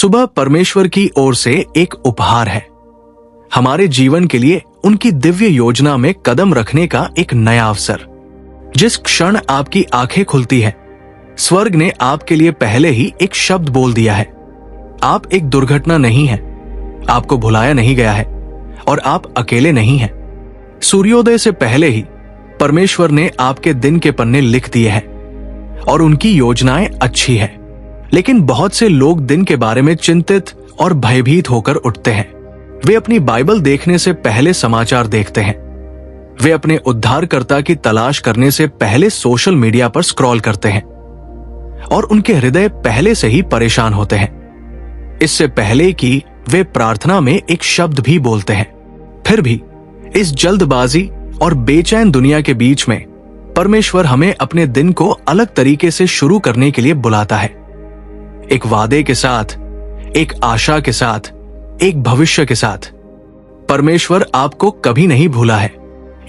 सुबह परमेश्वर की ओर से एक उपहार है, हमारे जीवन के लिए उनकी दिव्य योजना में कदम रखने का एक नया अवसर। जिस क्षण आपकी आंखें खुलती है, स्वर्ग ने आपके लिए पहले ही एक शब्द बोल दिया है। आप एक दुर्घटना नहीं है, आपको भुलाया नहीं गया है और आप अकेले नहीं हैं। सूर्योदय से पहले ही परमेश्वर ने आपके दिन के पन्ने लिख दिए हैं और उनकी योजनाएं अच्छी है। लेकिन बहुत से लोग दिन के बारे में चिंतित और भयभीत होकर उठते हैं। वे अपनी बाइबल देखने से पहले समाचार देखते हैं। वे अपने उद्धारकर्ता की तलाश करने से पहले सोशल मीडिया पर स्क्रॉल करते हैं और उनके हृदय पहले से ही परेशान होते हैं, इससे पहले कि वे प्रार्थना में एक शब्द भी बोलते हैं। फिर भी इस जल्दबाजी और बेचैन दुनिया के बीच में परमेश्वर हमें अपने दिन को अलग तरीके से शुरू करने के लिए बुलाता है। एक वादे के साथ, एक आशा के साथ, एक भविष्य के साथ। परमेश्वर आपको कभी नहीं भूला है।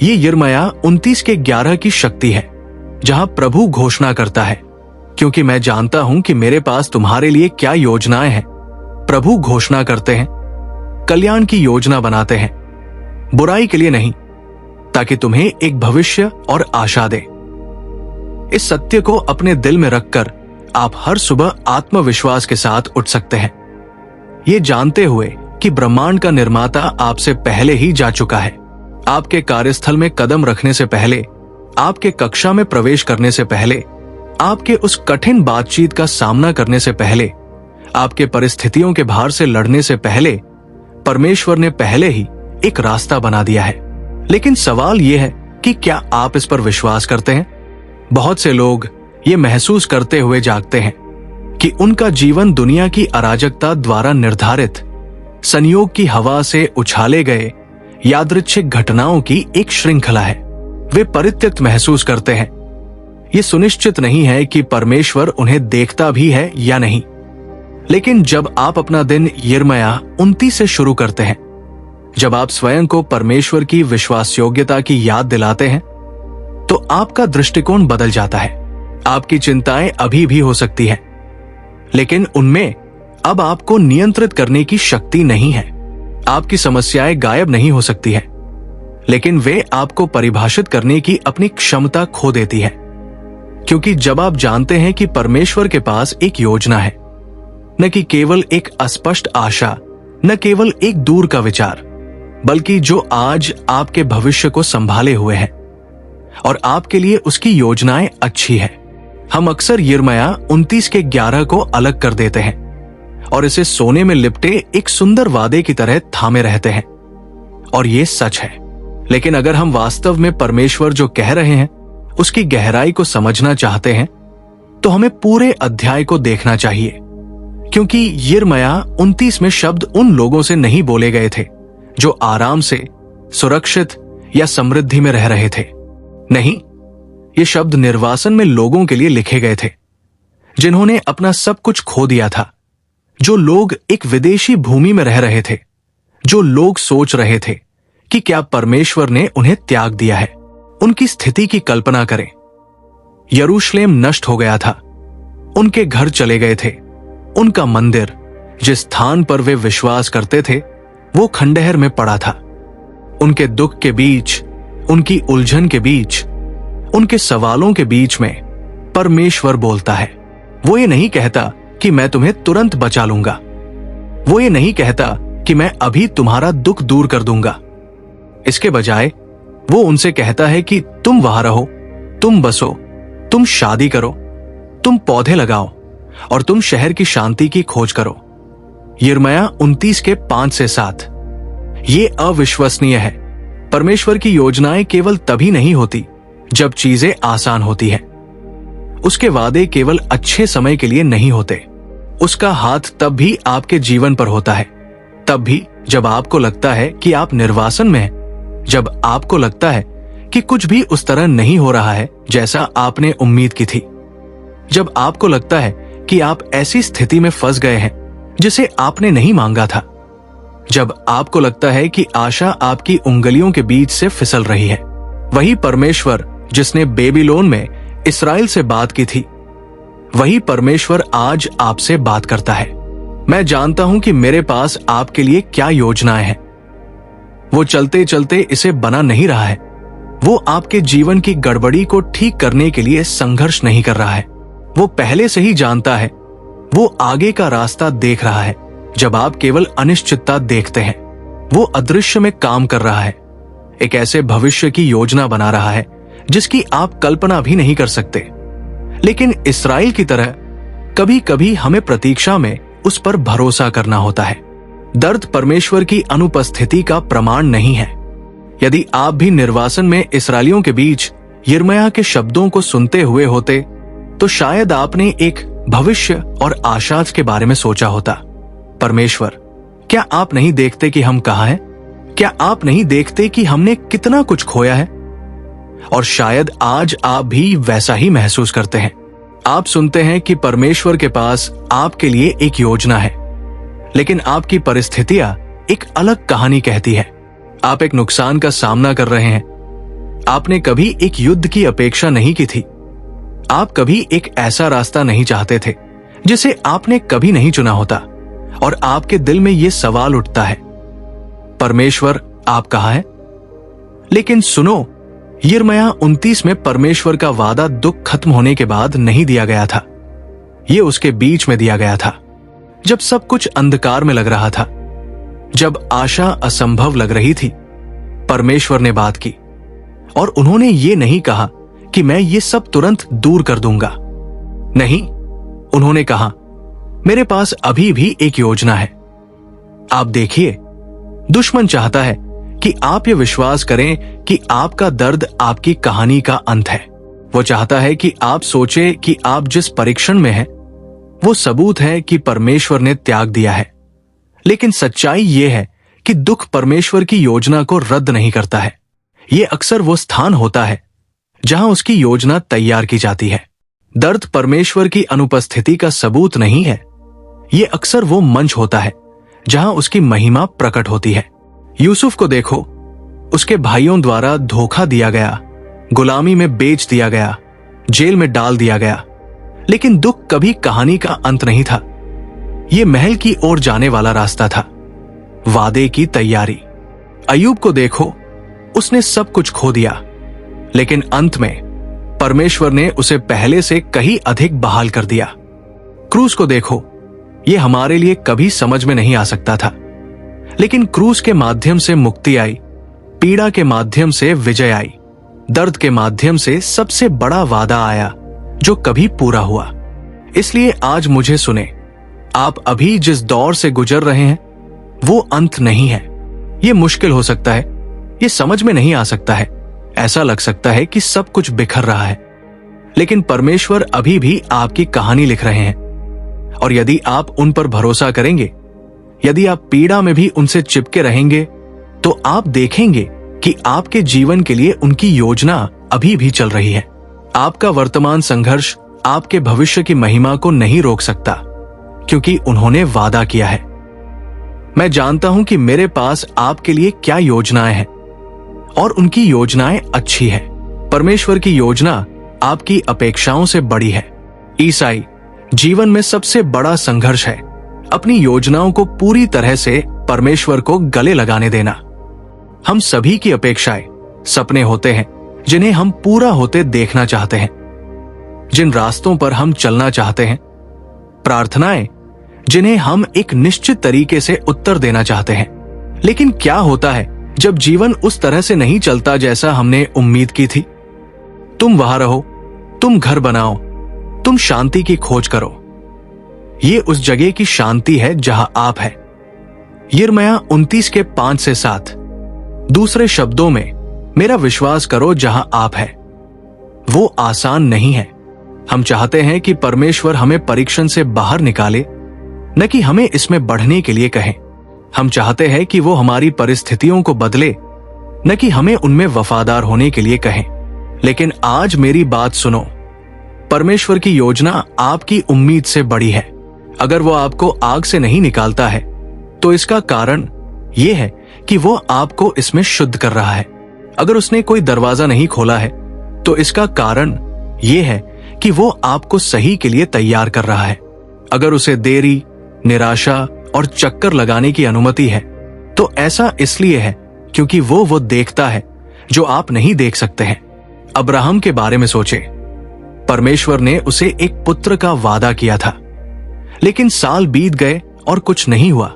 ये यिर्मयाह 29:11 की शक्ति है, जहां प्रभु घोषणा करता है, क्योंकि मैं जानता हूं कि मेरे पास तुम्हारे लिए क्या योजनाएं हैं। प्रभु घोषणा करते हैं, कल्याण की योजना बनाते हैं, बुराई के लिए नहीं, ताकि तुम्हें एक भविष्य और आशा दे। इस सत्य को अपने दिल में रखकर आप हर सुबह आत्मविश्वास के साथ उठ सकते हैं, ये जानते हुए कि ब्रह्मांड का निर्माता आपसे पहले ही जा चुका है। आपके कार्यस्थल में कदम रखने से पहले, आपके कक्षा में प्रवेश करने से पहले, आपके उस कठिन बातचीत का सामना करने से पहले, आपके परिस्थितियों के भार से लड़ने से पहले, परमेश्वर ने पहले ही एक रास्ता बना दिया है। लेकिन सवाल यह है कि क्या आप इस पर विश्वास करते हैं? बहुत से लोग ये महसूस करते हुए जागते हैं कि उनका जीवन दुनिया की अराजकता द्वारा निर्धारित, संयोग की हवा से उछाले गए यादृच्छिक घटनाओं की एक श्रृंखला है। वे परित्यक्त महसूस करते हैं। ये सुनिश्चित नहीं है कि परमेश्वर उन्हें देखता भी है या नहीं। लेकिन जब आप अपना दिन यिर्मयाह 29 से शुरू करते हैं, जब आप स्वयं को परमेश्वर की विश्वास योग्यता की याद दिलाते हैं, तो आपका दृष्टिकोण बदल जाता है। आपकी चिंताएं अभी भी हो सकती हैं, लेकिन उनमें अब आपको नियंत्रित करने की शक्ति नहीं है। आपकी समस्याएं गायब नहीं हो सकती हैं, लेकिन वे आपको परिभाषित करने की अपनी क्षमता खो देती है। क्योंकि जब आप जानते हैं कि परमेश्वर के पास एक योजना है, न कि केवल एक अस्पष्ट आशा, न केवल एक दूर का विचार, बल्कि जो आज आपके भविष्य को संभाले हुए है और आपके लिए उसकी योजनाएं अच्छी है। हम अक्सर यिर्मयाह 29:11 को अलग कर देते हैं और इसे सोने में लिपटे एक सुंदर वादे की तरह थामे रहते हैं, और ये सच है। लेकिन अगर हम वास्तव में परमेश्वर जो कह रहे हैं उसकी गहराई को समझना चाहते हैं, तो हमें पूरे अध्याय को देखना चाहिए। क्योंकि यिर्मयाह 29 में शब्द उन लोगों से नहीं बोले गए थे जो आराम से, सुरक्षित या समृद्धि में रह रहे थे। नहीं, ये शब्द निर्वासन में लोगों के लिए लिखे गए थे, जिन्होंने अपना सब कुछ खो दिया था। जो लोग एक विदेशी भूमि में रह रहे थे, जो लोग सोच रहे थे कि क्या परमेश्वर ने उन्हें त्याग दिया है। उनकी स्थिति की कल्पना करें। यरूशलेम नष्ट हो गया था, उनके घर चले गए थे, उनका मंदिर, जिस स्थान पर वे विश्वास करते थे, वो खंडहर में पड़ा था। उनके दुख के बीच, उनकी उलझन के बीच, उनके सवालों के बीच में परमेश्वर बोलता है। वो ये नहीं कहता कि मैं तुम्हें तुरंत बचा लूंगा। वो ये नहीं कहता कि मैं अभी तुम्हारा दुख दूर कर दूंगा। इसके बजाय वो उनसे कहता है कि तुम वहां रहो, तुम बसो, तुम शादी करो, तुम पौधे लगाओ और तुम शहर की शांति की खोज करो। यिर्मयाह 29:5-7। ये अविश्वसनीय है। परमेश्वर की योजनाएं केवल तभी नहीं होती जब चीजें आसान होती हैं। उसके वादे केवल अच्छे समय के लिए नहीं होते। उसका हाथ तब भी आपके जीवन पर होता है, तब भी जब आपको लगता है कि आप निर्वासन में हैं, जब आपको लगता है कि कुछ भी उस तरह नहीं हो रहा है जैसा आपने उम्मीद की थी, जब आपको लगता है कि आप ऐसी स्थिति में फंस गए हैं जिसे आपने नहीं मांगा था, जब आपको लगता है कि आशा आपकी उंगलियों के बीच से फिसल रही है। वही परमेश्वर जिसने बेबीलोन में इस्राएल से बात की थी, वही परमेश्वर आज आपसे बात करता है। मैं जानता हूं कि मेरे पास आपके लिए क्या योजनाएं हैं। वो चलते चलते इसे बना नहीं रहा है। वो आपके जीवन की गड़बड़ी को ठीक करने के लिए संघर्ष नहीं कर रहा है। वो पहले से ही जानता है। वो आगे का रास्ता देख रहा है जब आप केवल अनिश्चितता देखते हैं। वो अदृश्य में काम कर रहा है, एक ऐसे भविष्य की योजना बना रहा है जिसकी आप कल्पना भी नहीं कर सकते। लेकिन इस्राएल की तरह कभी कभी हमें प्रतीक्षा में उस पर भरोसा करना होता है। दर्द परमेश्वर की अनुपस्थिति का प्रमाण नहीं है। यदि आप भी निर्वासन में इस्राएलियों के बीच यिर्मयाह के शब्दों को सुनते हुए होते तो शायद आपने एक भविष्य और आशा के बारे में सोचा होता। परमेश्वर, क्या आप नहीं देखते कि हम कहाँ हैं? क्या आप नहीं देखते कि हमने कितना कुछ खोया है? और शायद आज आप भी वैसा ही महसूस करते हैं। आप सुनते हैं कि परमेश्वर के पास आपके लिए एक योजना है, लेकिन आपकी परिस्थितियां एक अलग कहानी कहती है। आप एक नुकसान का सामना कर रहे हैं। आपने कभी एक युद्ध की अपेक्षा नहीं की थी। आप कभी एक ऐसा रास्ता नहीं चाहते थे जिसे आपने कभी नहीं चुना होता, और आपके दिल में यह सवाल उठता है, परमेश्वर आप कहाँ हैं? लेकिन सुनो, यिर्मयाह 29 में परमेश्वर का वादा दुख खत्म होने के बाद नहीं दिया गया था। यह उसके बीच में दिया गया था, जब सब कुछ अंधकार में लग रहा था, जब आशा असंभव लग रही थी। परमेश्वर ने बात की, और उन्होंने ये नहीं कहा कि मैं ये सब तुरंत दूर कर दूंगा। नहीं, उन्होंने कहा, मेरे पास अभी भी एक योजना है। आप देखिए, दुश्मन चाहता है कि आप ये विश्वास करें कि आपका दर्द आपकी कहानी का अंत है। वो चाहता है कि आप सोचे कि आप जिस परीक्षण में हैं, वो सबूत है कि परमेश्वर ने त्याग दिया है। लेकिन सच्चाई ये है कि दुख परमेश्वर की योजना को रद्द नहीं करता है। ये अक्सर वो स्थान होता है जहां उसकी योजना तैयार की जाती है। दर्द परमेश्वर की अनुपस्थिति का सबूत नहीं है। ये अक्सर वो मंच होता है जहां उसकी महिमा प्रकट होती है। यूसुफ को देखो, उसके भाइयों द्वारा धोखा दिया गया, गुलामी में बेच दिया गया, जेल में डाल दिया गया, लेकिन दुख कभी कहानी का अंत नहीं था। ये महल की ओर जाने वाला रास्ता था, वादे की तैयारी। अय्यूब को देखो, उसने सब कुछ खो दिया, लेकिन अंत में परमेश्वर ने उसे पहले से कहीं अधिक बहाल कर दिया। क्रूस को देखो, ये हमारे लिए कभी समझ में नहीं आ सकता था, लेकिन क्रूस के माध्यम से मुक्ति आई, पीड़ा के माध्यम से विजय आई, दर्द के माध्यम से सबसे बड़ा वादा आया जो कभी पूरा हुआ। इसलिए आज मुझे सुने, आप अभी जिस दौर से गुजर रहे हैं वो अंत नहीं है। ये मुश्किल हो सकता है, ये समझ में नहीं आ सकता है, ऐसा लग सकता है कि सब कुछ बिखर रहा है, लेकिन परमेश्वर अभी भी आपकी कहानी लिख रहे हैं। और यदि आप उन पर भरोसा करेंगे, यदि आप पीड़ा में भी उनसे चिपके रहेंगे, तो आप देखेंगे कि आपके जीवन के लिए उनकी योजना अभी भी चल रही है। आपका वर्तमान संघर्ष आपके भविष्य की महिमा को नहीं रोक सकता, क्योंकि उन्होंने वादा किया है। मैं जानता हूं कि मेरे पास आपके लिए क्या योजनाएं हैं, और उनकी योजनाएं अच्छी है। परमेश्वर की योजना आपकी अपेक्षाओं से बड़ी है। ईसाई जीवन में सबसे बड़ा संघर्ष है अपनी योजनाओं को पूरी तरह से परमेश्वर को गले लगाने देना। हम सभी की अपेक्षाएं सपने होते हैं जिन्हें हम पूरा होते देखना चाहते हैं, जिन रास्तों पर हम चलना चाहते हैं, प्रार्थनाएं जिन्हें हम एक निश्चित तरीके से उत्तर देना चाहते हैं। लेकिन क्या होता है जब जीवन उस तरह से नहीं चलता जैसा हमने उम्मीद की थी? तुम वहां रहो, तुम घर बनाओ, तुम शांति की खोज करो। ये उस जगह की शांति है जहां आप है। यिर्मयाह 29 के 5 से 7। दूसरे शब्दों में, मेरा विश्वास करो जहां आप है। वो आसान नहीं है। हम चाहते हैं कि परमेश्वर हमें परीक्षण से बाहर निकाले, न कि हमें इसमें बढ़ने के लिए कहें। हम चाहते हैं कि वो हमारी परिस्थितियों को बदले, न कि हमें उनमें वफादार होने के लिए कहें। लेकिन आज मेरी बात सुनो, परमेश्वर की योजना आपकी उम्मीद से बड़ी है। अगर वो आपको आग से नहीं निकालता है, तो इसका कारण यह है कि वो आपको इसमें शुद्ध कर रहा है। अगर उसने कोई दरवाजा नहीं खोला है, तो इसका कारण यह है कि वो आपको सही के लिए तैयार कर रहा है। अगर उसे देरी, निराशा और चक्कर लगाने की अनुमति है, तो ऐसा इसलिए है क्योंकि वो देखता है जो आप नहीं देख सकते हैं। अब्राहम के बारे में सोचे। परमेश्वर ने उसे एक पुत्र का वादा किया था, लेकिन साल बीत गए और कुछ नहीं हुआ।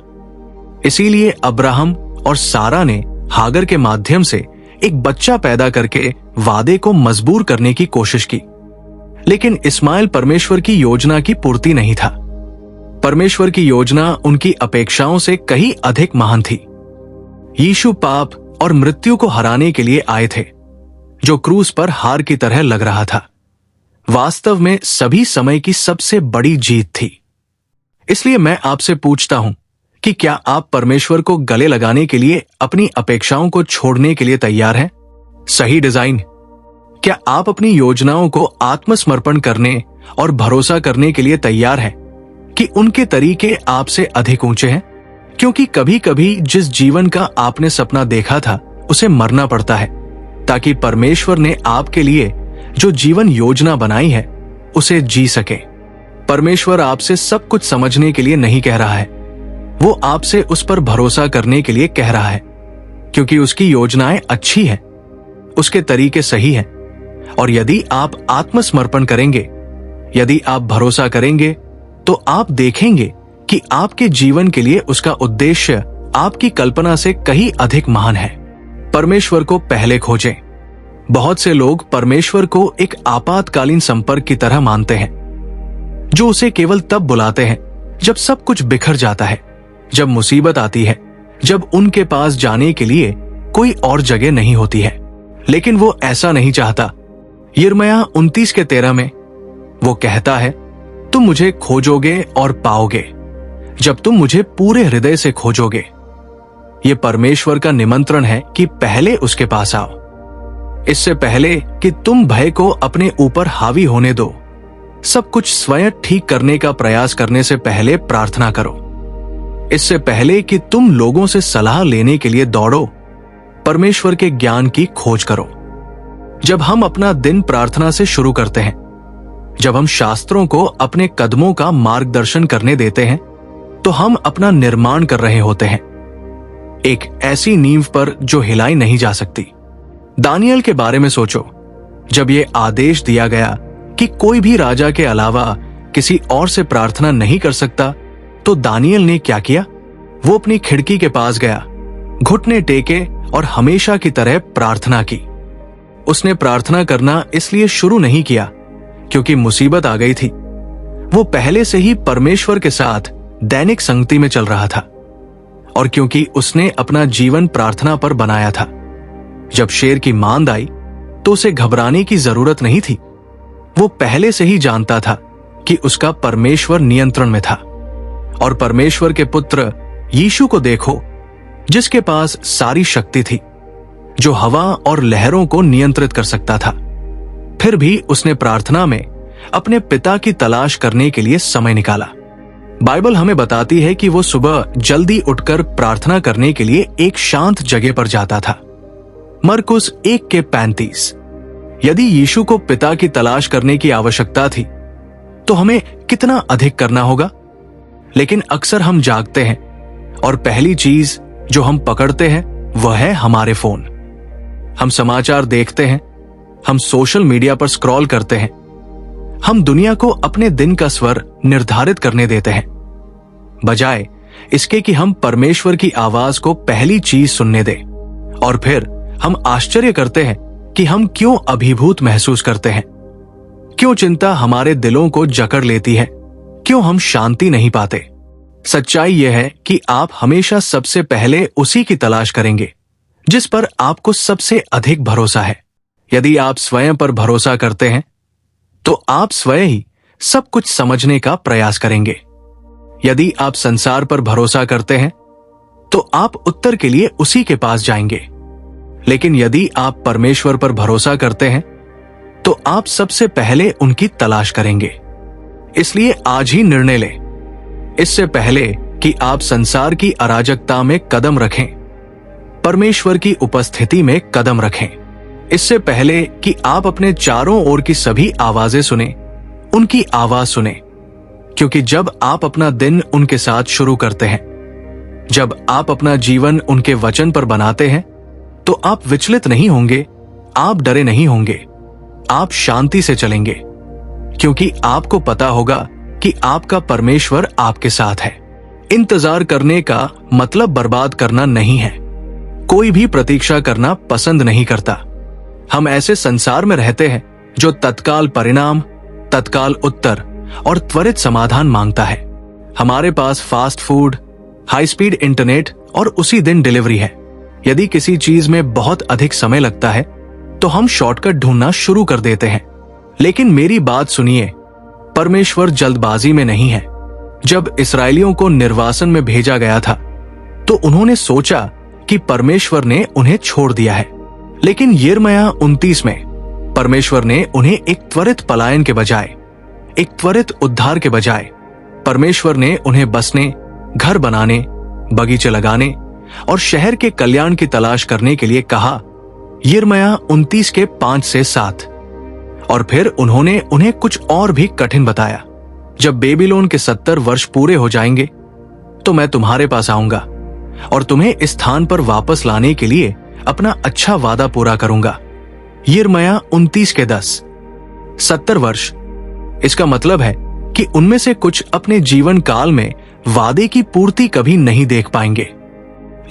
इसीलिए अब्राहम और सारा ने हागर के माध्यम से एक बच्चा पैदा करके वादे को मजबूर करने की कोशिश की। लेकिन इस्माइल परमेश्वर की योजना की पूर्ति नहीं था। परमेश्वर की योजना उनकी अपेक्षाओं से कहीं अधिक महान थी। यीशु पाप और मृत्यु को हराने के लिए आए थे, जो क्रूस पर हार की तरह लग रहा था। वास्तव में सभी समय की सबसे बड़ी जीत थी। इसलिए मैं आपसे पूछता हूं कि क्या आप परमेश्वर को गले लगाने के लिए अपनी अपेक्षाओं को छोड़ने के लिए तैयार हैं? सही डिजाइन। क्या आप अपनी योजनाओं को आत्मसमर्पण करने और भरोसा करने के लिए तैयार हैं कि उनके तरीके आपसे अधिक ऊंचे हैं? क्योंकि कभी कभी जिस जीवन का आपने सपना देखा था उसे मरना पड़ता है, ताकि परमेश्वर ने आपके लिए जो जीवन योजना बनाई है उसे जी सके। परमेश्वर आपसे सब कुछ समझने के लिए नहीं कह रहा है, वो आपसे उस पर भरोसा करने के लिए कह रहा है, क्योंकि उसकी योजनाएं अच्छी हैं, उसके तरीके सही हैं। और यदि आप आत्मसमर्पण करेंगे, यदि आप भरोसा करेंगे, तो आप देखेंगे कि आपके जीवन के लिए उसका उद्देश्य आपकी कल्पना से कहीं अधिक महान है। परमेश्वर को पहले खोजें। बहुत से लोग परमेश्वर को एक आपातकालीन संपर्क की तरह मानते हैं, जो उसे केवल तब बुलाते हैं जब सब कुछ बिखर जाता है, जब मुसीबत आती है, जब उनके पास जाने के लिए कोई और जगह नहीं होती है। लेकिन वो ऐसा नहीं चाहता। यिर्मयाह 29:13 में वो कहता है, तुम मुझे खोजोगे और पाओगे जब तुम मुझे पूरे हृदय से खोजोगे। ये परमेश्वर का निमंत्रण है कि पहले उसके पास आओ। इससे पहले कि तुम भय को अपने ऊपर हावी होने दो, सब कुछ स्वयं ठीक करने का प्रयास करने से पहले प्रार्थना करो। इससे पहले कि तुम लोगों से सलाह लेने के लिए दौड़ो, परमेश्वर के ज्ञान की खोज करो। जब हम अपना दिन प्रार्थना से शुरू करते हैं, जब हम शास्त्रों को अपने कदमों का मार्गदर्शन करने देते हैं, तो हम अपना निर्माण कर रहे होते हैं, एक ऐसी नींव पर जो हिलाई नहीं जा सकती। दानियल के बारे में सोचो। जब यह आदेश दिया गया कि कोई भी राजा के अलावा किसी और से प्रार्थना नहीं कर सकता, तो दानियल ने क्या किया? वो अपनी खिड़की के पास गया, घुटने टेके और हमेशा की तरह प्रार्थना की। उसने प्रार्थना करना इसलिए शुरू नहीं किया क्योंकि मुसीबत आ गई थी। वो पहले से ही परमेश्वर के साथ दैनिक संगति में चल रहा था, और क्योंकि उसने अपना जीवन प्रार्थना पर बनाया था। जब शेर की मांद आई तो उसे घबराने की जरूरत नहीं थी। वो पहले से ही जानता था कि उसका परमेश्वर नियंत्रण में था। और परमेश्वर के पुत्र यीशु को देखो, जिसके पास सारी शक्ति थी, जो हवा और लहरों को नियंत्रित कर सकता था। फिर भी उसने प्रार्थना में अपने पिता की तलाश करने के लिए समय निकाला। बाइबल हमें बताती है कि वो सुबह जल्दी उठकर प्रार्थना करने के लिए एक शांत जगह पर जाता था। मरकुस 1:35। यदि यीशु को पिता की तलाश करने की आवश्यकता थी, तो हमें कितना अधिक करना होगा। लेकिन अक्सर हम जागते हैं और पहली चीज जो हम पकड़ते हैं वह है हमारे फोन। हम समाचार देखते हैं, हम सोशल मीडिया पर स्क्रॉल करते हैं, हम दुनिया को अपने दिन का स्वर निर्धारित करने देते हैं, बजाय इसके कि हम परमेश्वर की आवाज को पहली चीज सुनने दें। और फिर हम आश्चर्य करते हैं कि हम क्यों अभिभूत महसूस करते हैं, क्यों चिंता हमारे दिलों को जकड़ लेती है, क्यों हम शांति नहीं पाते। सच्चाई यह है कि आप हमेशा सबसे पहले उसी की तलाश करेंगे जिस पर आपको सबसे अधिक भरोसा है। यदि आप स्वयं पर भरोसा करते हैं, तो आप स्वयं ही सब कुछ समझने का प्रयास करेंगे। यदि आप संसार पर भरोसा करते हैं, तो आप उत्तर के लिए उसी के पास जाएंगे। लेकिन यदि आप परमेश्वर पर भरोसा करते हैं, तो आप सबसे पहले उनकी तलाश करेंगे। इसलिए आज ही निर्णय लें, इससे पहले कि आप संसार की अराजकता में कदम रखें, परमेश्वर की उपस्थिति में कदम रखें। इससे पहले कि आप अपने चारों ओर की सभी आवाजें सुने, उनकी आवाज सुने, क्योंकि जब आप अपना दिन उनके साथ शुरू करते हैं, जब आप अपना जीवन उनके वचन पर बनाते हैं, तो आप विचलित नहीं होंगे, आप डरे नहीं होंगे, आप शांति से चलेंगे, क्योंकि आपको पता होगा कि आपका परमेश्वर आपके साथ है। इंतजार करने का मतलब बर्बाद करना नहीं है। कोई भी प्रतीक्षा करना पसंद नहीं करता। हम ऐसे संसार में रहते हैं जो तत्काल परिणाम, तत्काल उत्तर और त्वरित समाधान मांगता है। हमारे पास fast food, high speed internet और उसी दिन डिलीवरी है। यदि किसी चीज में बहुत अधिक समय लगता है तो हम शॉर्टकट ढूंढना शुरू कर देते हैं। लेकिन मेरी बात सुनिए, परमेश्वर जल्दबाजी में नहीं है। जब इस्राएलियों को निर्वासन में भेजा गया था तो उन्होंने सोचा कि परमेश्वर ने उन्हें छोड़ दिया है। लेकिन यिर्मयाह 29 में परमेश्वर ने उन्हें एक त्वरित पलायन के बजाय, एक त्वरित उद्धार के बजाय, परमेश्वर ने उन्हें बसने, घर बनाने, बगीचे लगाने और शहर के कल्याण की तलाश करने के लिए कहा। यिर्मयाह 29 के 5 से 7। और फिर उन्होंने उन्हें कुछ और भी कठिन बताया। जब बेबीलोन के 70 वर्ष पूरे हो जाएंगे तो मैं तुम्हारे पास आऊंगा और तुम्हें इस स्थान पर वापस लाने के लिए अपना अच्छा वादा पूरा करूंगा। यिर्मयाह 29 के 10। 70 वर्ष, इसका मतलब है कि उनमें से कुछ अपने जीवन काल में वादे की पूर्ति कभी नहीं देख पाएंगे।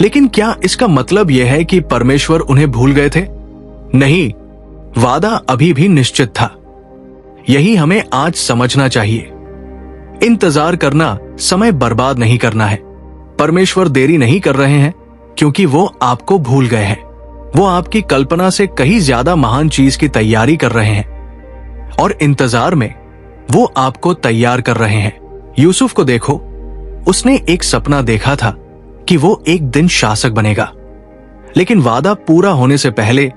लेकिन क्या इसका मतलब यह है कि परमेश्वर उन्हें भूल गए थे? नहीं, वादा अभी भी निश्चित था। यही हमें आज समझना चाहिए। इंतजार करना समय बर्बाद नहीं करना है। परमेश्वर देरी नहीं कर रहे हैं क्योंकि वो आपको भूल गए हैं। वो आपकी कल्पना से कहीं ज्यादा महान चीज की तैयारी कर रहे हैं और इंतजार में वो आपको तैयार कर रहे हैं। यूसुफ को देखो, उसने एक सपना देखा था कि वो एक दिन शासक बनेगा, लेकिन वादा पूरा होने से पहले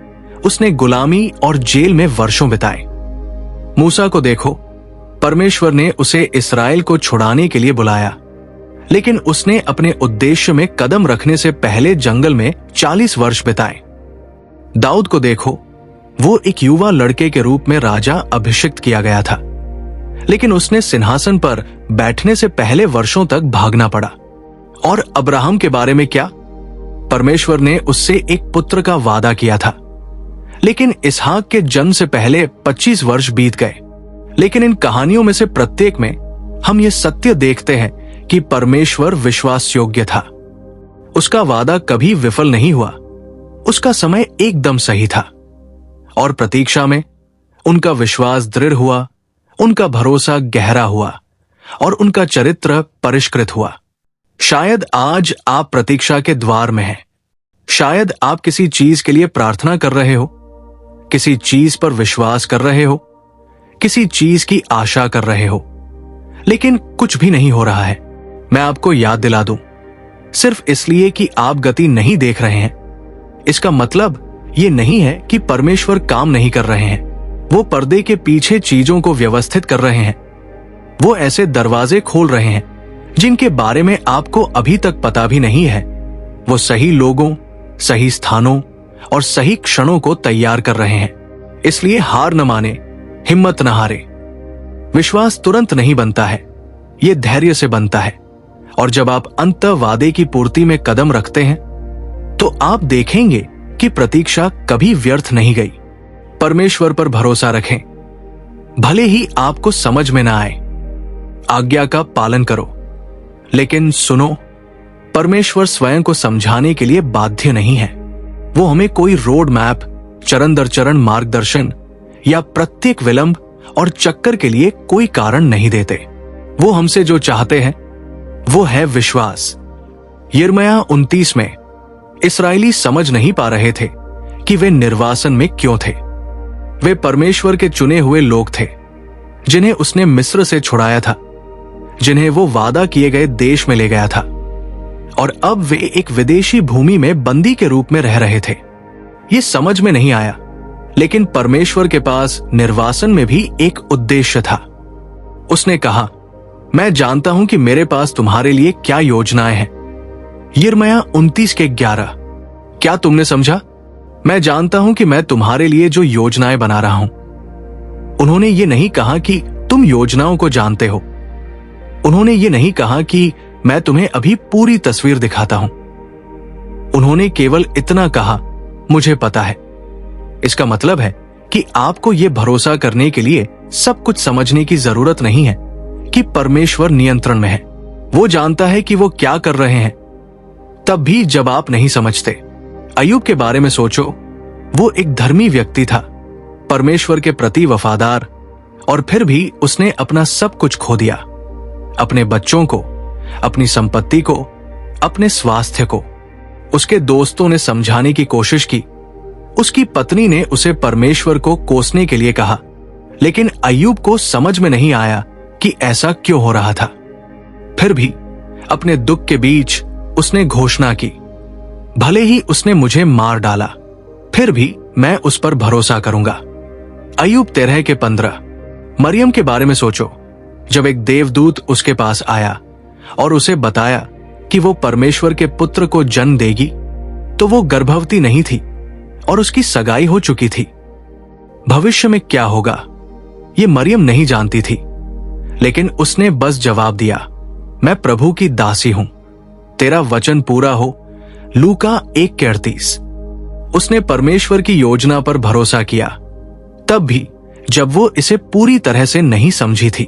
उसने गुलामी और जेल में वर्षों बिताए। मूसा को देखो, परमेश्वर ने उसे इस्राएल को छुड़ाने के लिए बुलाया, लेकिन उसने अपने उद्देश्य में कदम रखने से पहले जंगल में 40 वर्ष बिताए। दाऊद को देखो, वो एक युवा लड़के के रूप में राजा अभिषिक्त किया गया था, लेकिन उसने सिंहासन पर बैठने से पहले वर्षों तक भागना पड़ा। और अब्राहम के बारे में क्या? परमेश्वर ने उससे एक पुत्र का वादा किया था, लेकिन इसहाक के जन्म से पहले 25 वर्ष बीत गए। लेकिन इन कहानियों में से प्रत्येक में हम ये सत्य देखते हैं कि परमेश्वर विश्वास योग्य था। उसका वादा कभी विफल नहीं हुआ। उसका समय एकदम सही था और प्रतीक्षा में उनका विश्वास दृढ़ हुआ, उनका भरोसा गहरा हुआ और उनका चरित्र परिष्कृत हुआ। शायद आज आप प्रतीक्षा के द्वार में हैं। शायद आप किसी चीज के लिए प्रार्थना कर रहे हो, किसी चीज पर विश्वास कर रहे हो, किसी चीज की आशा कर रहे हो, लेकिन कुछ भी नहीं हो रहा है। मैं आपको याद दिला दूं, सिर्फ इसलिए कि आप गति नहीं देख रहे हैं, इसका मतलब ये नहीं है कि परमेश्वर काम नहीं कर रहे हैं। वो पर्दे के पीछे चीजों को व्यवस्थित कर रहे हैं। वो ऐसे दरवाजे खोल रहे हैं जिनके बारे में आपको अभी तक पता भी नहीं है। वो सही लोगों, सही स्थानों और सही क्षणों को तैयार कर रहे हैं। इसलिए हार न माने, हिम्मत न हारे। विश्वास तुरंत नहीं बनता है, ये धैर्य से बनता है। और जब आप अंत वादे की पूर्ति में कदम रखते हैं तो आप देखेंगे कि प्रतीक्षा कभी व्यर्थ नहीं गई। परमेश्वर पर भरोसा रखें, भले ही आपको समझ में ना आए। आज्ञा का पालन करो, लेकिन सुनो, परमेश्वर स्वयं को समझाने के लिए बाध्य नहीं है। वो हमें कोई रोड मैप, चरण दर चरण मार्गदर्शन या प्रत्येक विलंब और चक्कर के लिए कोई कारण नहीं देते। वो हमसे जो चाहते हैं वो है विश्वास। यिर्मयाह 29 में इस्राएली समझ नहीं पा रहे थे कि वे निर्वासन में क्यों थे। वे परमेश्वर के चुने हुए लोग थे जिन्हें उसने मिस्र से छुड़ाया था, जिन्हें वो वादा किए गए देश में ले गया था, और अब वे एक विदेशी भूमि में बंदी के रूप में रह रहे थे। ये समझ में नहीं आया, लेकिन परमेश्वर के पास निर्वासन में भी एक उद्देश्य था। उसने कहा, मैं जानता हूं कि मेरे पास तुम्हारे लिए क्या योजनाएं हैं। यिर्मयाह 29 के 11। क्या तुमने समझा? मैं जानता हूं कि मैं तुम्हारे लिए जो योजनाएं बना रहा हूं। उन्होंने ये नहीं कहा कि तुम योजनाओं को जानते हो। उन्होंने ये नहीं कहा कि मैं तुम्हें अभी पूरी तस्वीर दिखाता हूं। उन्होंने केवल इतना कहा, मुझे पता है। इसका मतलब है कि आपको यह भरोसा करने के लिए सब कुछ समझने की जरूरत नहीं है कि परमेश्वर नियंत्रण में है। वो जानता है कि वो क्या कर रहे हैं, तब भी जब आप नहीं समझते। अय्यूब के बारे में सोचो। वो एक धर्मी व्यक्ति था, परमेश्वर के प्रति वफादार, और फिर भी उसने अपना सब कुछ खो दिया। अपने बच्चों को, अपनी संपत्ति को, अपने स्वास्थ्य को। उसके दोस्तों ने समझाने की कोशिश की, उसकी पत्नी ने उसे परमेश्वर को कोसने के लिए कहा, लेकिन अय्यूब को समझ में नहीं आया कि ऐसा क्यों हो रहा था। फिर भी अपने दुख के बीच उसने घोषणा की, भले ही उसने मुझे मार डाला, फिर भी मैं उस पर भरोसा करूंगा। अय्यूब 13:15। मरियम के बारे में सोचो। जब एक देवदूत उसके पास आया और उसे बताया कि वो परमेश्वर के पुत्र को जन्म देगी, तो वो गर्भवती नहीं थी और उसकी सगाई हो चुकी थी। भविष्य में क्या होगा ये मरियम नहीं जानती थी, लेकिन उसने बस जवाब दिया, मैं प्रभु की दासी हूं, तेरा वचन पूरा हो। लूका 1:38। उसने परमेश्वर की योजना पर भरोसा किया, तब भी जब वो इसे पूरी तरह से नहीं समझी थी।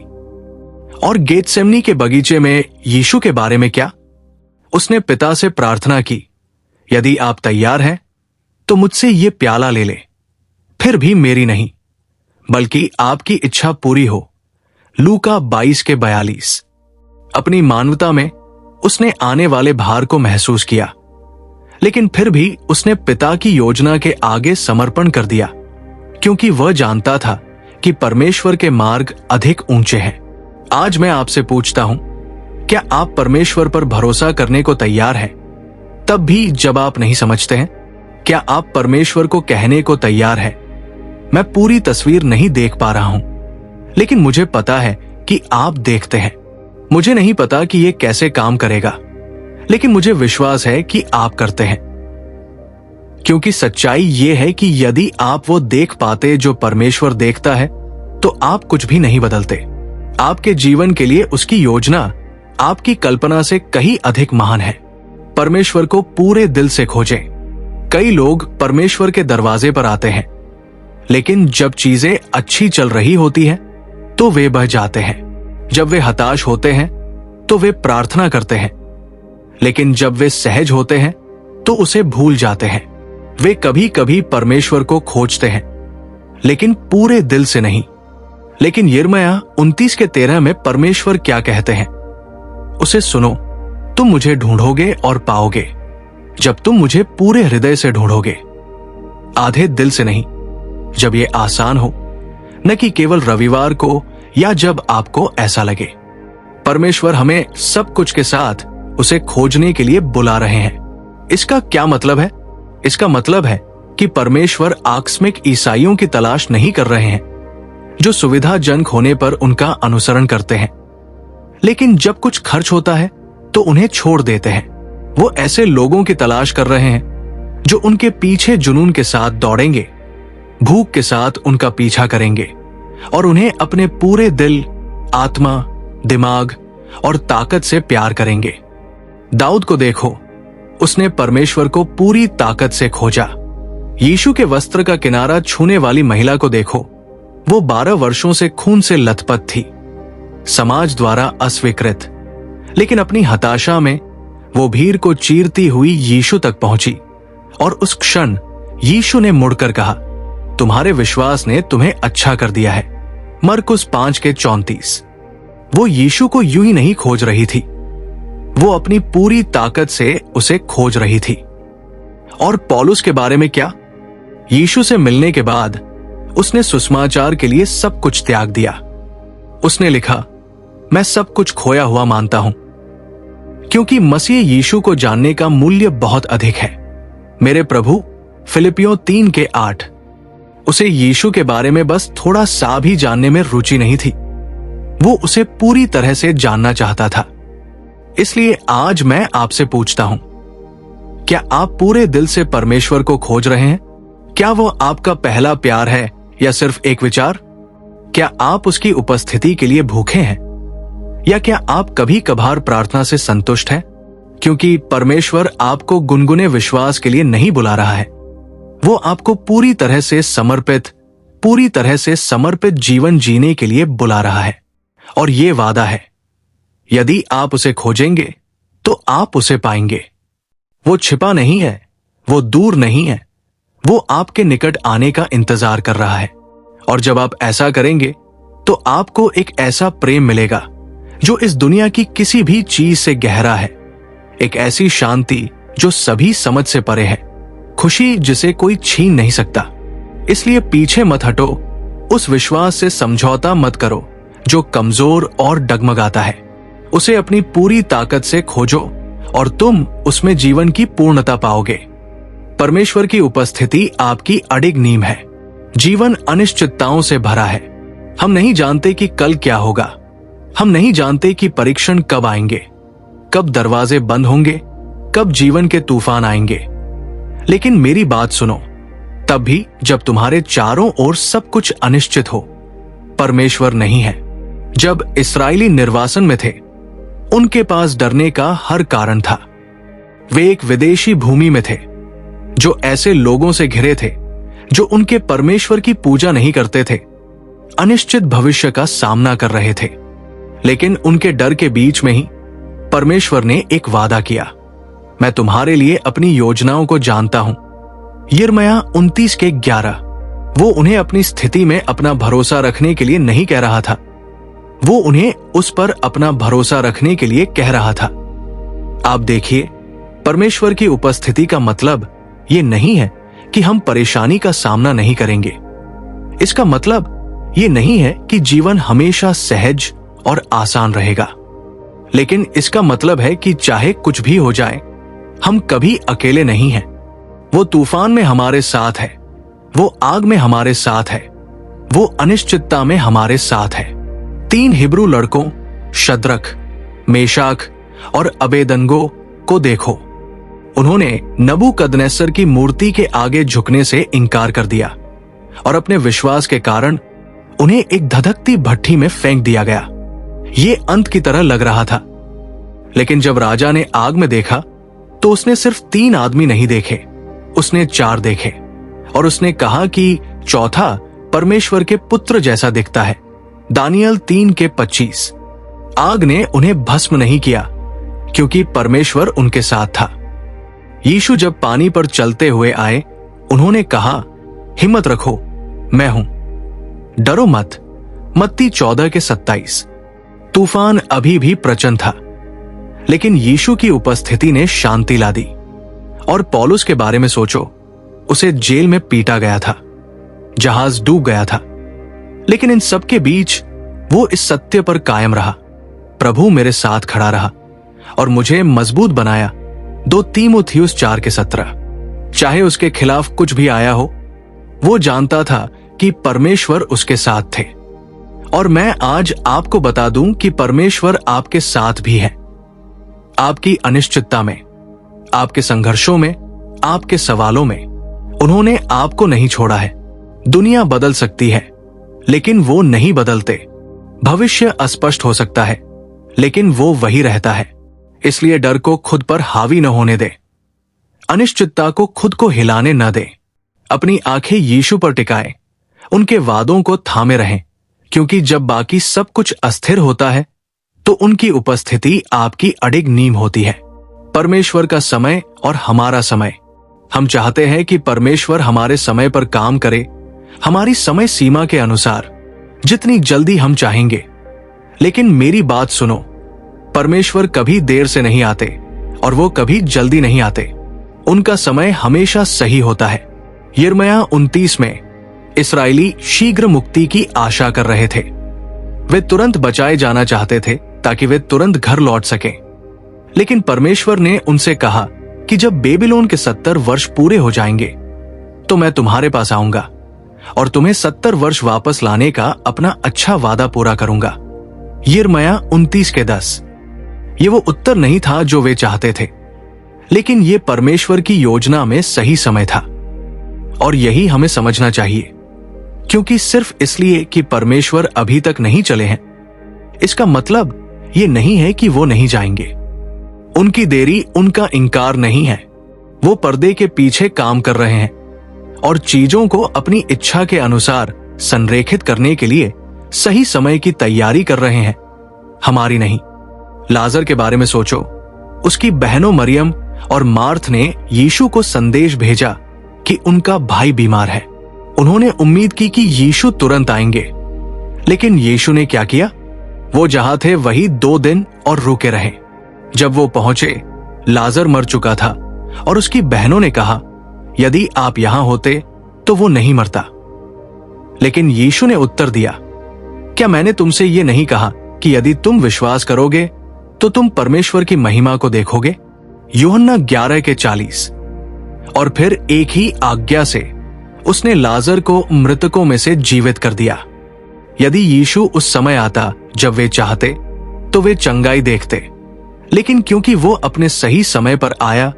और गेतसेमनी के बगीचे में यीशु के बारे में क्या? उसने पिता से प्रार्थना की, यदि आप तैयार हैं तो मुझसे ये प्याला ले ले, फिर भी मेरी नहीं बल्कि आपकी इच्छा पूरी हो। लूका 22:42। अपनी मानवता में उसने आने वाले भार को महसूस किया, लेकिन फिर भी उसने पिता की योजना के आगे समर्पण कर दिया, क्योंकि वह जानता था कि परमेश्वर के मार्ग अधिक ऊंचे हैं। आज मैं आपसे पूछता हूं, क्या आप परमेश्वर पर भरोसा करने को तैयार हैं, तब भी जब आप नहीं समझते हैं? क्या आप परमेश्वर को कहने को तैयार हैं, मैं पूरी तस्वीर नहीं देख पा रहा हूं, लेकिन मुझे पता है कि आप देखते हैं। मुझे नहीं पता कि यह कैसे काम करेगा, लेकिन मुझे विश्वास है कि आप करते हैं, क्योंकि सच्चाई यह है कि यदि आप वो देख पाते जो परमेश्वर देखता है, तो आप कुछ भी नहीं बदलते। आपके जीवन के लिए उसकी योजना आपकी कल्पना से कहीं अधिक महान है। परमेश्वर को पूरे दिल से खोजें। कई लोग परमेश्वर के दरवाजे पर आते हैं, लेकिन जब चीजें अच्छी चल रही होती हैं, तो वे बह जाते हैं। जब वे हताश होते हैं, तो वे प्रार्थना करते हैं, लेकिन जब वे सहज होते हैं, तो उसे भूल जाते हैं। वे कभी कभी परमेश्वर को खोजते हैं, लेकिन पूरे दिल से नहीं। लेकिन यिर्मयाह 29:13 में परमेश्वर क्या कहते हैं? उसे सुनो, तुम मुझे ढूंढोगे और पाओगे, जब तुम मुझे पूरे हृदय से ढूंढोगे, आधे दिल से नहीं। जब ये आसान हो, न कि केवल रविवार को या जब आपको ऐसा लगे। परमेश्वर हमें सब कुछ के साथ उसे खोजने के लिए बुला रहे हैं। इसका क्या मतलब है? इसका मतलब है कि परमेश्वर आकस्मिक ईसाइयों की तलाश नहीं कर रहे हैं जो सुविधाजनक होने पर उनका अनुसरण करते हैं, लेकिन जब कुछ खर्च होता है तो उन्हें छोड़ देते हैं। वो ऐसे लोगों की तलाश कर रहे हैं जो उनके पीछे जुनून के साथ दौड़ेंगे, भूख के साथ उनका पीछा करेंगे और उन्हें अपने पूरे दिल, आत्मा, दिमाग और ताकत से प्यार करेंगे। दाऊद को देखो, उसने परमेश्वर को पूरी ताकत से खोजा। यीशु के वस्त्र का किनारा छूने वाली महिला को देखो, वो 12 वर्षों से खून से लथपथ थी, समाज द्वारा अस्वीकृत, लेकिन अपनी हताशा में वो भीड़ को चीरती हुई यीशु तक पहुंची और उस क्षण यीशु ने मुड़कर कहा, तुम्हारे विश्वास ने तुम्हें अच्छा कर दिया है। मरकुस 5:34। वो यीशु को यूं ही नहीं खोज रही थी, वो अपनी पूरी ताकत से उसे खोज रही थी। और पौलुस के बारे में क्या? यीशु से मिलने के बाद उसने सुसमाचार के लिए सब कुछ त्याग दिया। उसने लिखा, मैं सब कुछ खोया हुआ मानता हूं, क्योंकि मसीह यीशु को जानने का मूल्य बहुत अधिक है। मेरे प्रभु फिलिपियों 3:8। उसे यीशु के बारे में बस थोड़ा सा भी जानने में रुचि नहीं थी, वो उसे पूरी तरह से जानना चाहता था। इसलिए आज मैं आपसे पूछता हूं, क्या आप पूरे दिल से परमेश्वर को खोज रहे हैं? क्या वो आपका पहला प्यार है या सिर्फ एक विचार? क्या आप उसकी उपस्थिति के लिए भूखे हैं या क्या आप कभी कभार प्रार्थना से संतुष्ट हैं? क्योंकि परमेश्वर आपको गुनगुने विश्वास के लिए नहीं बुला रहा है। वो आपको पूरी तरह से समर्पित जीवन जीने के लिए बुला रहा है। और ये वादा है, यदि आप उसे खोजेंगे तो आप उसे पाएंगे। वो छिपा नहीं है, वो दूर नहीं है, वो आपके निकट आने का इंतजार कर रहा है। और जब आप ऐसा करेंगे तो आपको एक ऐसा प्रेम मिलेगा जो इस दुनिया की किसी भी चीज से गहरा है, एक ऐसी शांति जो सभी समझ से परे है, खुशी जिसे कोई छीन नहीं सकता। इसलिए पीछे मत हटो, उस विश्वास से समझौता मत करो जो कमजोर और डगमगाता है। उसे अपनी पूरी ताकत से खोजो और तुम उसमें जीवन की पूर्णता पाओगे। परमेश्वर की उपस्थिति आपकी अडिग नींव है। जीवन अनिश्चितताओं से भरा है। हम नहीं जानते कि कल क्या होगा। हम नहीं जानते कि परीक्षण कब आएंगे, कब दरवाजे बंद होंगे, कब जीवन के तूफान आएंगे। लेकिन मेरी बात सुनो, तब भी जब तुम्हारे चारों ओर सब कुछ अनिश्चित हो, परमेश्वर नहीं है। जब इस्राएली निर्वासन में थे, उनके पास डरने का हर कारण था। वे एक विदेशी भूमि में थे, जो ऐसे लोगों से घिरे थे जो उनके परमेश्वर की पूजा नहीं करते थे, अनिश्चित भविष्य का सामना कर रहे थे। लेकिन उनके डर के बीच में ही परमेश्वर ने एक वादा किया, मैं तुम्हारे लिए अपनी योजनाओं को जानता हूं। यिर्मयाह 29:11। वो उन्हें अपनी स्थिति में अपना भरोसा रखने के लिए नहीं कह रहा था, वो उन्हें उस पर अपना भरोसा रखने के लिए कह रहा था। आप देखिए, परमेश्वर की उपस्थिति का मतलब ये नहीं है कि हम परेशानी का सामना नहीं करेंगे। इसका मतलब ये नहीं है कि जीवन हमेशा सहज और आसान रहेगा। लेकिन इसका मतलब है कि चाहे कुछ भी हो जाए, हम कभी अकेले नहीं हैं। वो तूफान में हमारे साथ है, वो आग में हमारे साथ है, वो अनिश्चितता में हमारे साथ है। 3 हिब्रू लड़कों शद्रक, मेशाक और अबेदनगो को देखो। उन्होंने नबूकदनेस्सर की मूर्ति के आगे झुकने से इनकार कर दिया और अपने विश्वास के कारण उन्हें एक धधकती भट्ठी में फेंक दिया गया। ये अंत की तरह लग रहा था। लेकिन जब राजा ने आग में देखा तो उसने सिर्फ 3 आदमी नहीं देखे, उसने 4 देखे। और उसने कहा कि चौथा परमेश्वर के पुत्र जैसा दिखता है। दानियल 3:25। आग ने उन्हें भस्म नहीं किया क्योंकि परमेश्वर उनके साथ था। यीशु जब पानी पर चलते हुए आए, उन्होंने कहा, हिम्मत रखो, मैं हूं, डरो मत। मत्ती 14:27। तूफान अभी भी प्रचंड था, लेकिन यीशु की उपस्थिति ने शांति ला दी। और पौलुस के बारे में सोचो, उसे जेल में पीटा गया था, जहाज डूब गया था, लेकिन इन सब के बीच वो इस सत्य पर कायम रहा, प्रभु मेरे साथ खड़ा रहा और मुझे मजबूत बनाया। 2 तीमुथियुस 4:17। चाहे उसके खिलाफ कुछ भी आया हो, वो जानता था कि परमेश्वर उसके साथ थे। और मैं आज आपको बता दूं कि परमेश्वर आपके साथ भी है। आपकी अनिश्चितता में, आपके संघर्षों में, आपके सवालों में उन्होंने आपको नहीं छोड़ा है। दुनिया बदल सकती है, लेकिन वो नहीं बदलते। भविष्य अस्पष्ट हो सकता है, लेकिन वो वही रहता है। इसलिए डर को खुद पर हावी न होने दे, अनिश्चितता को खुद को हिलाने न दे। अपनी आंखें यीशु पर टिकाए, उनके वादों को थामे रहें, क्योंकि जब बाकी सब कुछ अस्थिर होता है तो उनकी उपस्थिति आपकी अडिग नींव होती है। परमेश्वर का समय और हमारा समय। हम चाहते हैं कि परमेश्वर हमारे समय पर काम करे, हमारी समय सीमा के अनुसार, जितनी जल्दी हम चाहेंगे। लेकिन मेरी बात सुनो, परमेश्वर कभी देर से नहीं आते और वो कभी जल्दी नहीं आते। उनका समय हमेशा सही होता है। यिर्मयाह 29 में इस्राएली शीघ्र मुक्ति की आशा कर रहे थे। वे तुरंत बचाए जाना चाहते थे ताकि वे तुरंत घर लौट सकें। लेकिन परमेश्वर ने उनसे कहा कि जब बेबीलोन के 70 वर्ष पूरे हो जाएंगे तो मैं तुम्हारे पास आऊंगा और तुम्हें 70 वर्ष वापस लाने का अपना अच्छा वादा पूरा करूंगा। यिर्मयाह 29:10। ये वो उत्तर नहीं था जो वे चाहते थे, लेकिन ये परमेश्वर की योजना में सही समय था। और यही हमें समझना चाहिए, क्योंकि सिर्फ इसलिए कि परमेश्वर अभी तक नहीं चले हैं, इसका मतलब ये नहीं है कि वो नहीं जाएंगे। उनकी देरी उनका इंकार नहीं है। वो पर्दे के पीछे काम कर रहे हैं और चीजों को अपनी इच्छा के अनुसार संरेखित करने के लिए सही समय की तैयारी कर रहे हैं, हमारी नहीं। लाजर के बारे में सोचो। उसकी बहनों मरियम और मार्थ ने यीशु को संदेश भेजा कि उनका भाई बीमार है। उन्होंने उम्मीद की कि यीशु तुरंत आएंगे, लेकिन यीशु ने क्या किया? वो जहां थे वही 2 दिन और रुके रहे। जब वो पहुंचे, लाजर मर चुका था और उसकी बहनों ने कहा, यदि आप यहां होते तो वो नहीं मरता। लेकिन यीशु ने उत्तर दिया, क्या मैंने तुमसे ये नहीं कहा कि यदि तुम विश्वास करोगे तो तुम परमेश्वर की महिमा को देखोगे? यूहन्ना 11:40। और फिर एक ही आज्ञा से उसने लाजर को मृतकों में से जीवित कर दिया। यदि यीशु उस समय आता जब वे चाहते तो वे चंगाई देखते, लेकिन क्योंकि वो अपने सही समय पर आया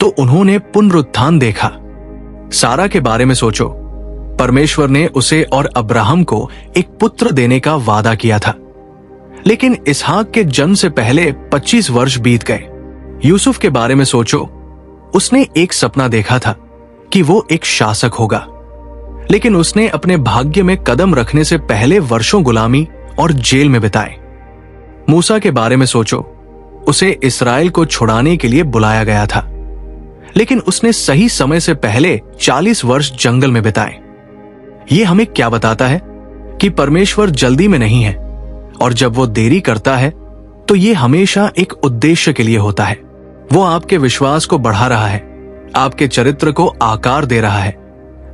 तो उन्होंने पुनरुत्थान देखा। सारा के बारे में सोचो। परमेश्वर ने उसे और अब्राहम को एक पुत्र देने का वादा किया था, लेकिन इसहाक के जन्म से पहले 25 वर्ष बीत गए। यूसुफ के बारे में सोचो। उसने एक सपना देखा था कि वो एक शासक होगा, लेकिन उसने अपने भाग्य में कदम रखने से पहले वर्षों गुलामी और जेल में बिताए। मूसा के बारे में सोचो। उसे इस्राएल को छुड़ाने के लिए बुलाया गया था, लेकिन उसने सही समय से पहले 40 वर्ष जंगल में बिताए। ये हमें क्या बताता है? कि परमेश्वर जल्दी में नहीं है, और जब वो देरी करता है तो ये हमेशा एक उद्देश्य के लिए होता है। वो आपके विश्वास को बढ़ा रहा है, आपके चरित्र को आकार दे रहा है,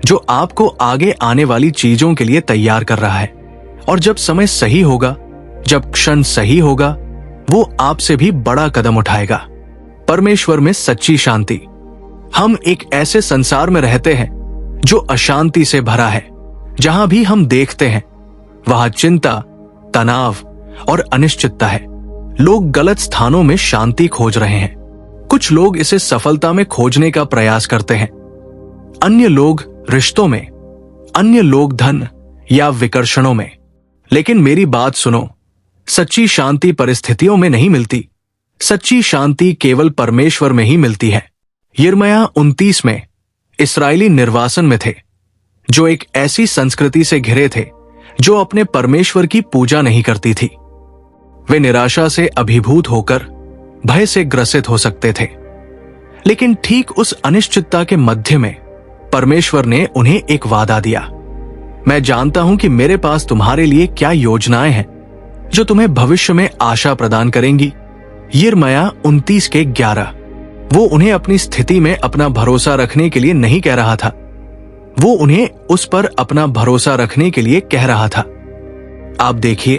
जो आपको आगे आने वाली चीजों के लिए तैयार कर रहा है। और जब समय सही होगा, जब क्षण सही होगा, वो आपसे भी बड़ा कदम उठाएगा। परमेश्वर में सच्ची शांति। हम एक ऐसे संसार में रहते हैं जो अशांति से भरा है। जहां भी हम देखते हैं वहां चिंता, तनाव और अनिश्चितता है। लोग गलत स्थानों में शांति खोज रहे हैं। कुछ लोग इसे सफलता में खोजने का प्रयास करते हैं, अन्य लोग रिश्तों में, अन्य लोग धन या विकर्षणों में। लेकिन मेरी बात सुनो, सच्ची शांति परिस्थितियों में नहीं मिलती। सच्ची शांति केवल परमेश्वर में ही मिलती है। यिर्मयाह 29 में इस्राएली निर्वासन में थे, जो एक ऐसी संस्कृति से घिरे थे जो अपने परमेश्वर की पूजा नहीं करती थी। वे निराशा से अभिभूत होकर भय से ग्रसित हो सकते थे, लेकिन ठीक उस अनिश्चितता के मध्य में परमेश्वर ने उन्हें एक वादा दिया। मैं जानता हूं कि मेरे पास तुम्हारे लिए क्या योजनाएं हैं जो तुम्हें भविष्य में आशा प्रदान करेंगी। यिर्मयाह 29:11। वो उन्हें अपनी स्थिति में अपना भरोसा रखने के लिए नहीं कह रहा था, वो उन्हें उस पर अपना भरोसा रखने के लिए कह रहा था। आप देखिए,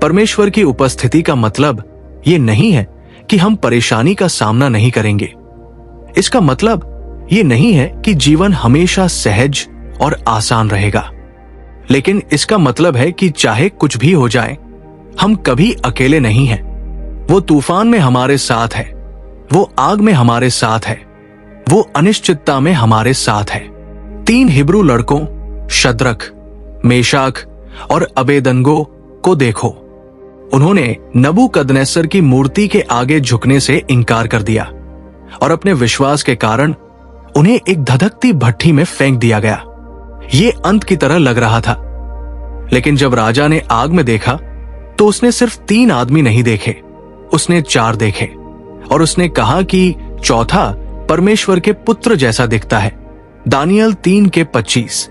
परमेश्वर की उपस्थिति का मतलब ये नहीं है कि हम परेशानी का सामना नहीं करेंगे। इसका मतलब ये नहीं है कि जीवन हमेशा सहज और आसान रहेगा, लेकिन इसका मतलब है कि चाहे कुछ भी हो जाए, हम कभी अकेले नहीं हैं। वो तूफान में हमारे साथ है, वो आग में हमारे साथ है, वो अनिश्चितता में हमारे साथ है। 3 हिब्रू लड़कों शद्रक, मेशाक और अबेदनगो को देखो। उन्होंने नबूकदनेस्सर की मूर्ति के आगे झुकने से इनकार कर दिया और अपने विश्वास के कारण उन्हें एक धधकती भट्ठी में फेंक दिया गया। ये अंत की तरह लग रहा था, लेकिन जब राजा ने आग में देखा तो उसने सिर्फ 3 आदमी नहीं देखे, उसने 4 देखे, और उसने कहा कि चौथा परमेश्वर के पुत्र जैसा दिखता है। दानियल 3:25।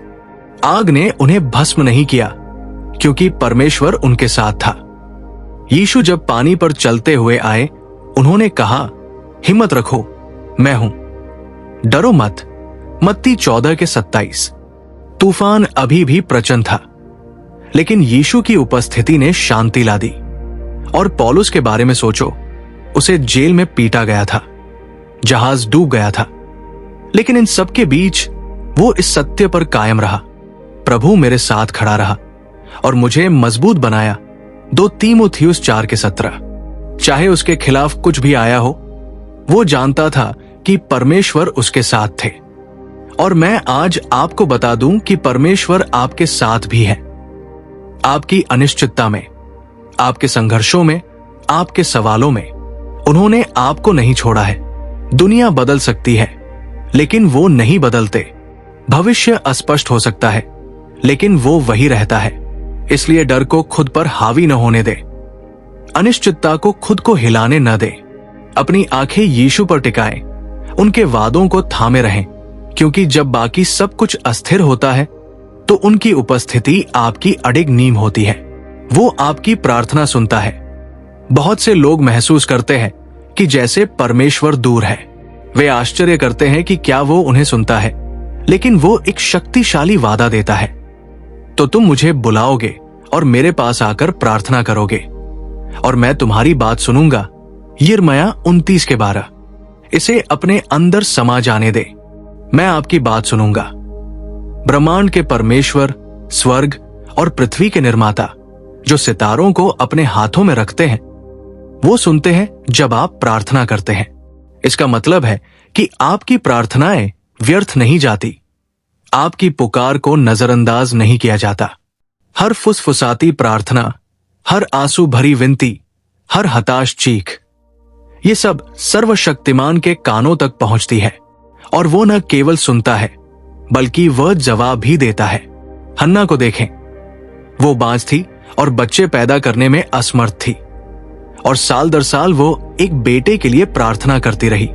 आग ने उन्हें भस्म नहीं किया क्योंकि परमेश्वर उनके साथ था। यीशु जब पानी पर चलते हुए आए, उन्होंने कहा, हिम्मत रखो, मैं हूं, डरो मत। मत्ती 14:27। तूफान अभी भी प्रचंड था, लेकिन यीशु की उपस्थिति ने शांति ला दी। और पौलुस के बारे में सोचो, उसे जेल में पीटा गया था, जहाज डूब गया था, लेकिन इन सब के बीच वो इस सत्य पर कायम रहा, प्रभु मेरे साथ खड़ा रहा और मुझे मजबूत बनाया। 2 तीमुथियुस 4:17। चाहे उसके खिलाफ कुछ भी आया हो, वो जानता था कि परमेश्वर उसके साथ थे। और मैं आज आपको बता दूं कि परमेश्वर आपके साथ भी है। आपकी अनिश्चितता में, आपके संघर्षों में, आपके सवालों में उन्होंने आपको नहीं छोड़ा है। दुनिया बदल सकती है, लेकिन वो नहीं बदलते। भविष्य अस्पष्ट हो सकता है, लेकिन वो वही रहता है। इसलिए डर को खुद पर हावी न होने दे। अनिश्चितता को खुद को हिलाने न दे। अपनी आंखें यीशु पर टिकाएं, उनके वादों को थामे रहें, क्योंकि जब बाकी सब कुछ अस्थिर होता है तो उनकी उपस्थिति आपकी अडिग नींव होती है। वो आपकी प्रार्थना सुनता है। बहुत से लोग महसूस करते हैं कि जैसे परमेश्वर दूर है। वे आश्चर्य करते हैं कि क्या वो उन्हें सुनता है, लेकिन वो एक शक्तिशाली वादा देता है। तो तुम मुझे बुलाओगे और मेरे पास आकर प्रार्थना करोगे और मैं तुम्हारी बात सुनूंगा। यिर्मयाह 29:12। इसे अपने अंदर समा जाने दे। मैं आपकी बात सुनूंगा। ब्रह्मांड के परमेश्वर, स्वर्ग और पृथ्वी के निर्माता, जो सितारों को अपने हाथों में रखते हैं, वो सुनते हैं जब आप प्रार्थना करते हैं। इसका मतलब है कि आपकी प्रार्थनाएं व्यर्थ नहीं जाती। आपकी पुकार को नजरअंदाज नहीं किया जाता। हर फुसफुसाती प्रार्थना, हर आंसू भरी विनती, हर हताश चीख, ये सब सर्वशक्तिमान के कानों तक पहुंचती है और वो न केवल सुनता है बल्कि वह जवाब भी देता है। हन्ना को देखें, वो बांझ थी और बच्चे पैदा करने में असमर्थ थी, और साल दर साल वो एक बेटे के लिए प्रार्थना करती रही।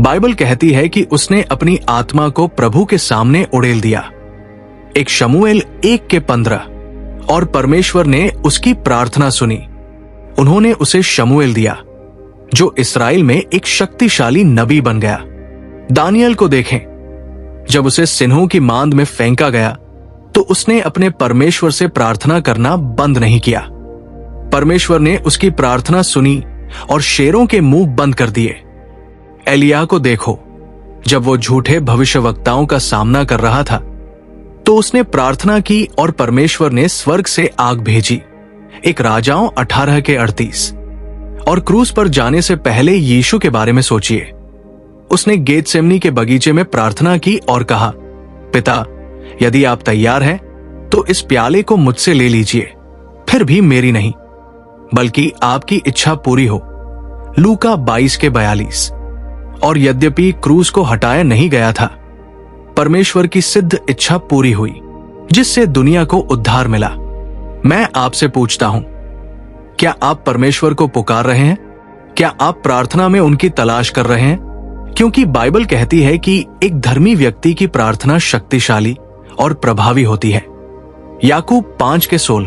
बाइबल कहती है कि उसने अपनी आत्मा को प्रभु के सामने उड़ेल दिया। एक शमूएल 1:15। और परमेश्वर ने उसकी प्रार्थना सुनी। उन्होंने उसे शमूएल दिया, जो इस्राएल में एक शक्तिशाली नबी बन गया। दानियल को देखें, जब उसे सिन्हों की मांद में फेंका गया तो उसने अपने परमेश्वर से प्रार्थना करना बंद नहीं किया। परमेश्वर ने उसकी प्रार्थना सुनी और शेरों के मुंह बंद कर दिए। एलिय्याह को देखो, जब वो झूठे भविष्यवक्ताओं का सामना कर रहा था तो उसने प्रार्थना की और परमेश्वर ने स्वर्ग से आग भेजी। एक राजाओं 18:38। और क्रूस पर जाने से पहले यीशु के बारे में सोचिए। उसने गेतसेमनी के बगीचे में प्रार्थना की और कहा, पिता, यदि आप तैयार हैं तो इस प्याले को मुझसे ले लीजिए, फिर भी मेरी नहीं बल्कि आपकी इच्छा पूरी हो। लूका 22:42। और यद्यपि क्रूस को हटाया नहीं गया था, परमेश्वर की सिद्ध इच्छा पूरी हुई, जिससे दुनिया को उद्धार मिला। मैं आपसे पूछता हूं, क्या आप परमेश्वर को पुकार रहे हैं? क्या आप प्रार्थना में उनकी तलाश कर रहे हैं? क्योंकि बाइबल कहती है कि एक धर्मी व्यक्ति की प्रार्थना शक्तिशाली और प्रभावी होती है। याकूब 5:16।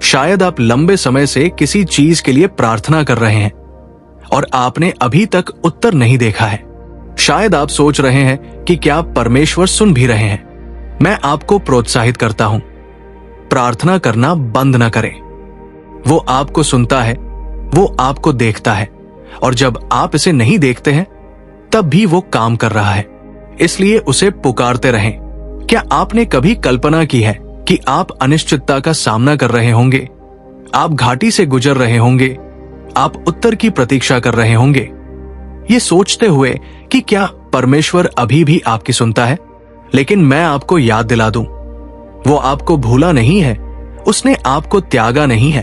शायद आप लंबे समय से किसी चीज के लिए प्रार्थना कर रहे हैं और आपने अभी तक उत्तर नहीं देखा है। शायद आप सोच रहे हैं कि क्या परमेश्वर सुन भी रहे हैं। मैं आपको प्रोत्साहित करता हूं, प्रार्थना करना बंद न करें। वो आपको सुनता है, वो आपको देखता है, और जब आप इसे नहीं देखते हैं तब भी वो काम कर रहा है। इसलिए उसे पुकारते रहें। क्या आपने कभी कल्पना की है कि आप अनिश्चितता का सामना कर रहे होंगे, आप घाटी से गुजर रहे होंगे, आप उत्तर की प्रतीक्षा कर रहे होंगे, ये सोचते हुए कि क्या परमेश्वर अभी भी आपकी सुनता है? लेकिन मैं आपको याद दिला दूं, वो आपको भूला नहीं है, उसने आपको त्यागा नहीं है,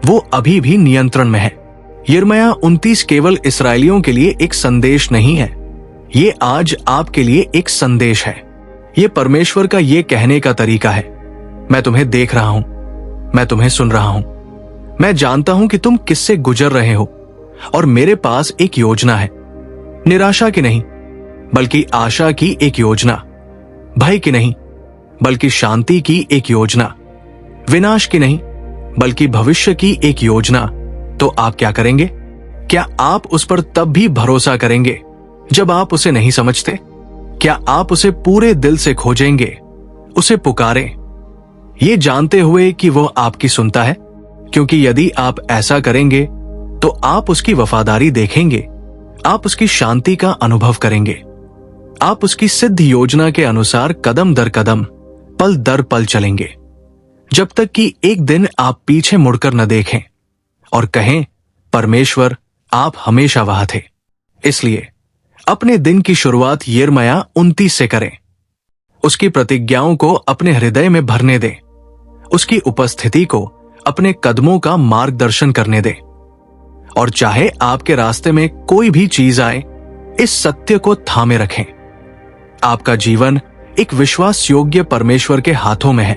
वो अभी भी नियंत्रण में है। यिर्मयाह 29 केवल इस्राएलियों के लिए एक संदेश नहीं है, ये आज आपके लिए एक संदेश है। ये परमेश्वर का ये कहने का तरीका है, मैं तुम्हें देख रहा हूं, मैं तुम्हें सुन रहा हूं, मैं जानता हूं कि तुम किससे गुजर रहे हो, और मेरे पास एक योजना है। निराशा की नहीं बल्कि आशा की एक योजना, भय की नहीं बल्कि शांति की एक योजना, विनाश की नहीं बल्कि भविष्य की एक योजना। तो आप क्या करेंगे? क्या आप उस पर तब भी भरोसा करेंगे जब आप उसे नहीं समझते? क्या आप उसे पूरे दिल से खोजेंगे, उसे पुकारें, ये जानते हुए कि वो आपकी सुनता है? क्योंकि यदि आप ऐसा करेंगे तो आप उसकी वफादारी देखेंगे, आप उसकी शांति का अनुभव करेंगे, आप उसकी सिद्ध योजना के अनुसार कदम दर कदम, पल दर पल चलेंगे, जब तक कि एक दिन आप पीछे मुड़कर न देखें और कहें, परमेश्वर, आप हमेशा वहां थे। इसलिए अपने दिन की शुरुआत यिर्मयाह 29 से करें। उसकी प्रतिज्ञाओं को अपने हृदय में भरने दें, उसकी उपस्थिति को अपने कदमों का मार्गदर्शन करने दें। और चाहे आपके रास्ते में कोई भी चीज आए, इस सत्य को थामे रखें। आपका जीवन एक विश्वास योग्य परमेश्वर के हाथों में है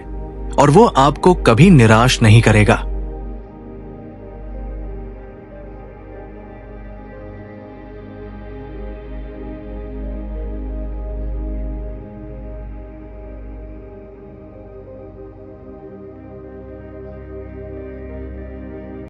और वो आपको कभी निराश नहीं करेगा।